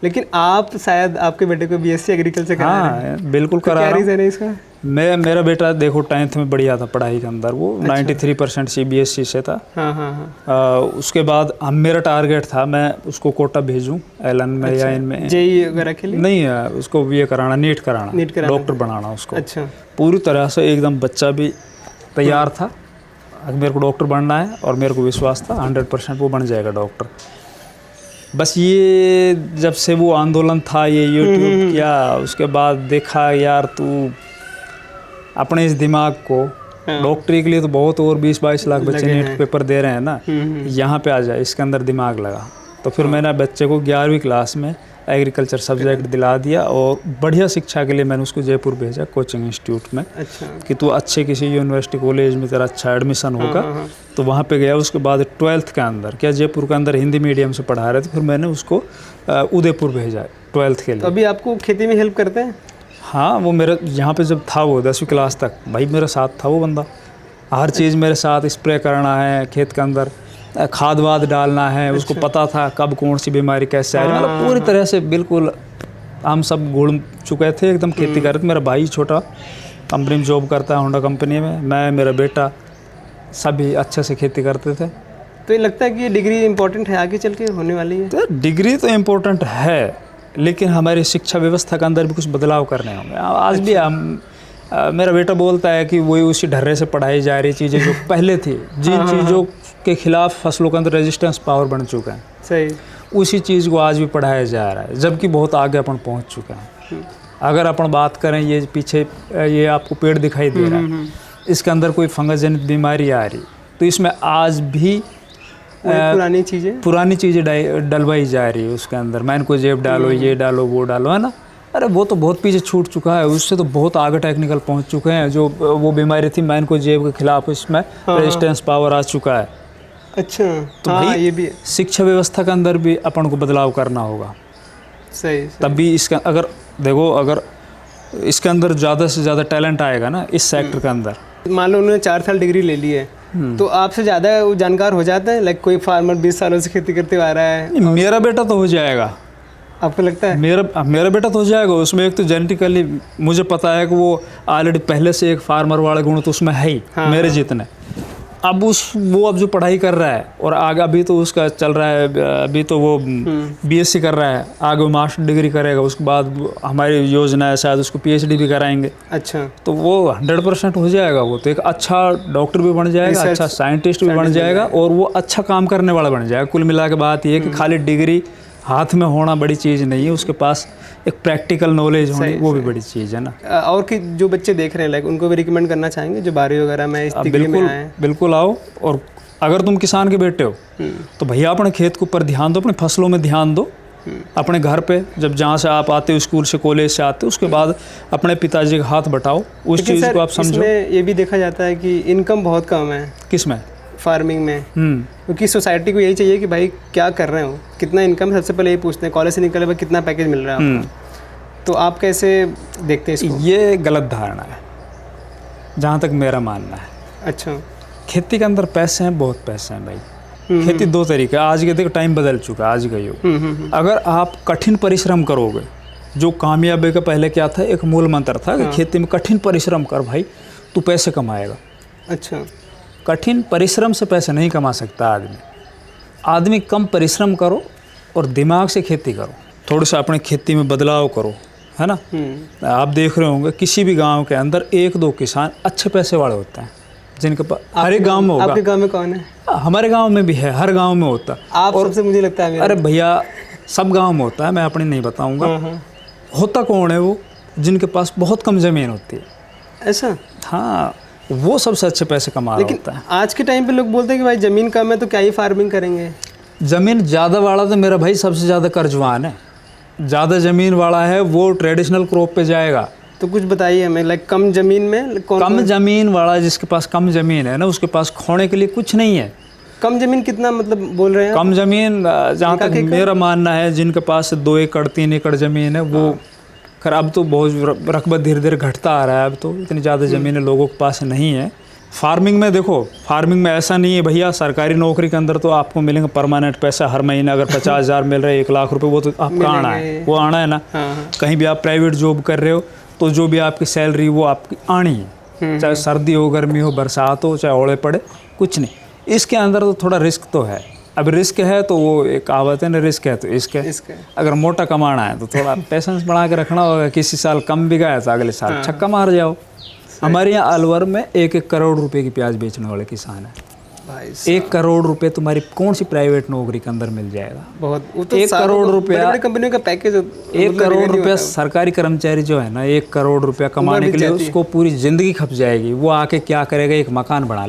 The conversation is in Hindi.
लेकिन आप शायद आपके बेटे को बीएससी एग्रीकल्चर करा रहे हैं। हाँ बिल्कुल करा क्या रहा हूँ। रीज़न है इसका? मेरा बेटा देखो 10th में बढ़िया था पढ़ाई के अंदर, वो 93% CBSE से था। हाँ हाँ हाँ। उसके बाद मेरा टारगेट था मैं उसको कोटा भेजूँ एलन में या इनमें, जेई वगैरह के लिए नहीं उसको ये कराना, नीट कराना, डॉक्टर बनाना उसको। अच्छा। पूरी तरह से एकदम बच्चा भी तैयार था, मेरे को डॉक्टर बनना है और मेरे को विश्वास था 100% वो बन जाएगा डॉक्टर। बस ये जब से वो आंदोलन था ये यूट्यूब किया, उसके बाद देखा यार तू अपने इस दिमाग को डॉक्टरी के लिए तो बहुत, और 20-22 लाख बच्चे नीट पेपर दे रहे हैं ना, यहाँ पे आ जाए, इसके अंदर दिमाग लगा। तो फिर मैंने बच्चे को 11वीं क्लास में एग्रीकल्चर सब्जेक्ट दिला दिया और बढ़िया शिक्षा के लिए मैंने उसको जयपुर भेजा कोचिंग इंस्टीट्यूट में। अच्छा। कि तू अच्छे किसी यूनिवर्सिटी कॉलेज में तेरा अच्छा एडमिशन होगा। तो वहाँ पे गया। उसके बाद 12th के अंदर क्या जयपुर के अंदर हिंदी मीडियम से पढ़ा रहे थे, फिर मैंने उसको उदयपुर भेजा 12th के लिए। तो अभी आपको खेती में हेल्प करते हैं? हाँ, वो मेरे यहाँ पे जब था वो 10वीं क्लास तक भाई मेरे साथ था वो बंदा, हर चीज़ मेरे साथ, स्प्रे करना है खेत के अंदर, खाद वाद डालना है, उसको पता था कब कौन सी बीमारी कैसे आ रही है, मतलब पूरी तरह से बिल्कुल हम सब घुल चुके थे एकदम, खेती कर रहे थे। मेरा भाई छोटा कंपनी में जॉब करता है, होंडा कंपनी में, मैं मेरा बेटा सभी अच्छे से खेती करते थे। तो ये लगता है कि ये डिग्री इम्पोर्टेंट है आगे चल के होने वाली है? तो डिग्री तो इम्पोर्टेंट है, लेकिन हमारी शिक्षा व्यवस्था के अंदर भी कुछ बदलाव करने होंगे। आज भी हम मेरा बेटा बोलता है कि वही उसी ढर्रे से पढ़ाई जा रही चीज़ें जो पहले थी, जिन चीज़ों के खिलाफ फसलों के अंदर रेजिस्टेंस पावर बन चुका है, सही, उसी चीज़ को आज भी पढ़ाया जा रहा है, जबकि बहुत आगे अपन पहुंच चुके हैं। अगर अपन बात करें, ये पीछे ये आपको पेड़ दिखाई दे रहा है, इसके अंदर कोई फंगस जनित बीमारी आ रही, तो इसमें आज भी पुरानी चीज़ें डलवाई जा रही है उसके अंदर, मैनकोजेब डालो, ये डालो, वो डालो, है ना। अरे वो तो बहुत पीछे छूट चुका है, उससे तो बहुत आगे टेक्निकल पहुंच चुके हैं। जो वो बीमारी थी मैनकोजेब के खिलाफ, इसमें रेजिस्टेंस पावर आ चुका है। अच्छा, तो भाई ये भी शिक्षा व्यवस्था के अंदर भी अपन को बदलाव करना होगा। सही। तब भी इसका अगर देखो, अगर इसके अंदर ज़्यादा से ज़्यादा टैलेंट आएगा ना इस सेक्टर के अंदर, मान लो उन्होंने 4 साल डिग्री ले ली है, तो आपसे ज़्यादा वो जानकार हो जाता है? लाइक कोई फार्मर 20 सालों से खेती करते आ रहा है। मेरा बेटा तो हो जाएगा। आपको लगता है? मेरा बेटा तो हो जाएगा। उसमें एक तो जेनेटिकली मुझे पता है कि वो ऑलरेडी पहले से एक फार्मर वाले गुण तो उसमें है ही, मेरे जितने। अब वो जो पढ़ाई कर रहा है और आगे अभी तो उसका चल रहा है, अभी तो वो BSc कर रहा है, आगे वो मास्टर डिग्री करेगा, उसके बाद हमारी योजना है शायद उसको PhD भी कराएंगे। अच्छा। तो वो 100% हो जाएगा। वो तो एक अच्छा डॉक्टर भी बन जाएगा, अच्छा साइंटिस्ट भी बन जाएगा, और वो अच्छा काम करने वाला बन जाएगा। कुल मिला के बात ये है कि खाली डिग्री हाथ में होना बड़ी चीज़ नहीं है, उसके पास एक प्रैक्टिकल नॉलेज होनी वो भी बड़ी चीज़ है ना। और कि जो बच्चे देख रहे हैं, लाइक उनको भी रिकमेंड करना चाहेंगे जो 12वीं वगैरह में इस डिग्री में आए हैं? बिल्कुल आओ। और अगर तुम किसान के बेटे हो तो भैया अपने खेत के ऊपर ध्यान दो, अपने फसलों में ध्यान दो। अपने घर पे जब जहाँ से आप आते हो, स्कूल से कॉलेज से आते हो, उसके बाद अपने पिताजी का हाथ बटाओ, उस चीज़ को आप समझो। ये भी देखा जाता है कि इनकम बहुत कम है। किसमें? फार्मिंग में। क्योंकि सोसाइटी को यही चाहिए कि भाई क्या कर रहे हो, कितना इनकम, सबसे पहले यही पूछते हैं, कॉलेज से निकले भाई कितना पैकेज मिल रहा है आपको। तो आप कैसे देखते हैं इसको? ये गलत धारणा है जहाँ तक मेरा मानना है। अच्छा। खेती के अंदर पैसे हैं, बहुत पैसे हैं भाई। खेती दो तरीके, आज के देखो टाइम बदल चुका है, आज का युग। अगर आप कठिन परिश्रम करोगे, जो कामयाबी का पहले क्या था, एक मूल मंत्र था कि खेती में कठिन परिश्रम कर भाई, तू पैसे कमाएगा। अच्छा। कठिन परिश्रम से पैसे नहीं कमा सकता आदमी कम परिश्रम करो और दिमाग से खेती करो, थोड़ा सा अपने खेती में बदलाव करो, है ना। आप देख रहे होंगे किसी भी गांव के अंदर 1-2 किसान अच्छे पैसे वाले होते हैं, जिनके पास हर एक गांव में होगा। आपके गांव में कौन है? हमारे गांव में भी है, हर गांव में होता है। आप और सबसे मुझे लगता है अरे भैया सब गाँव में होता है, मैं अपनी नहीं बताऊँगा। होता कौन है वो? जिनके पास बहुत कम ज़मीन होती है। ऐसा? हाँ, वो सबसे अच्छे पैसे कमा रहा होता है। आज के टाइम पे लोग बोलते हैं कि भाई ज़मीन कम है तो क्या ही फार्मिंग करेंगे। ज़मीन ज़्यादा वाला तो मेरा भाई सबसे ज़्यादा कर्जवान है। ज़्यादा ज़मीन वाला है वो ट्रेडिशनल क्रॉप पे जाएगा। तो कुछ बताइए हमें, लाइक कम ज़मीन में कम ज़मीन वाला, जिसके पास कम ज़मीन है ना, उसके पास खोने के लिए कुछ नहीं है। कम ज़मीन कितना मतलब बोल रहे हैं? कम ज़मीन जहाँ तक मेरा मानना है, जिनके पास 2 एकड़ 3 एकड़ ज़मीन है, वो खैर अब तो बहुत रकबा धीरे धीरे घटता आ रहा है, अब तो इतनी ज़्यादा ज़मीनें लोगों के पास नहीं है। फार्मिंग में देखो, फार्मिंग में ऐसा नहीं है भैया, सरकारी नौकरी के अंदर तो आपको मिलेंगे परमानेंट पैसा हर महीने, अगर 50,000 मिल रहे 1 लाख रुपए, वो तो आपका आना है, वो आना है ना। कहीं भी आप प्राइवेट जॉब कर रहे हो तो जो भी आपकी सैलरी वो आपकी आनी है, चाहे सर्दी हो, गर्मी हो, बरसात हो, चाहे ओले पड़े, कुछ नहीं। इसके अंदर तो थोड़ा रिस्क तो है। अब रिस्क है तो वो एक कहावत है ना, रिस्क है तो इश्क है। अगर मोटा कमाना है तो थोड़ा पेशेंस बढ़ा के रखना होगा। किसी साल कम भी गया तो अगले साल छक्का मार जाओ। हमारे यहाँ अलवर में 1-1 करोड़ रुपए की प्याज बेचने वाले किसान है भाई। 1 करोड़ रुपए तुम्हारी कौन सी प्राइवेट नौकरी के अंदर मिल जाएगा? बहुत, वो तो 1 करोड़ रुपया, बड़ी कंपनियों का पैकेज, 1 करोड़ रुपया सरकारी कर्मचारी जो है ना, 1 करोड़ रुपया कमाने के लिए उसको पूरी जिंदगी खप जाएगी। वो आके क्या करेगा, एक मकान बना ले।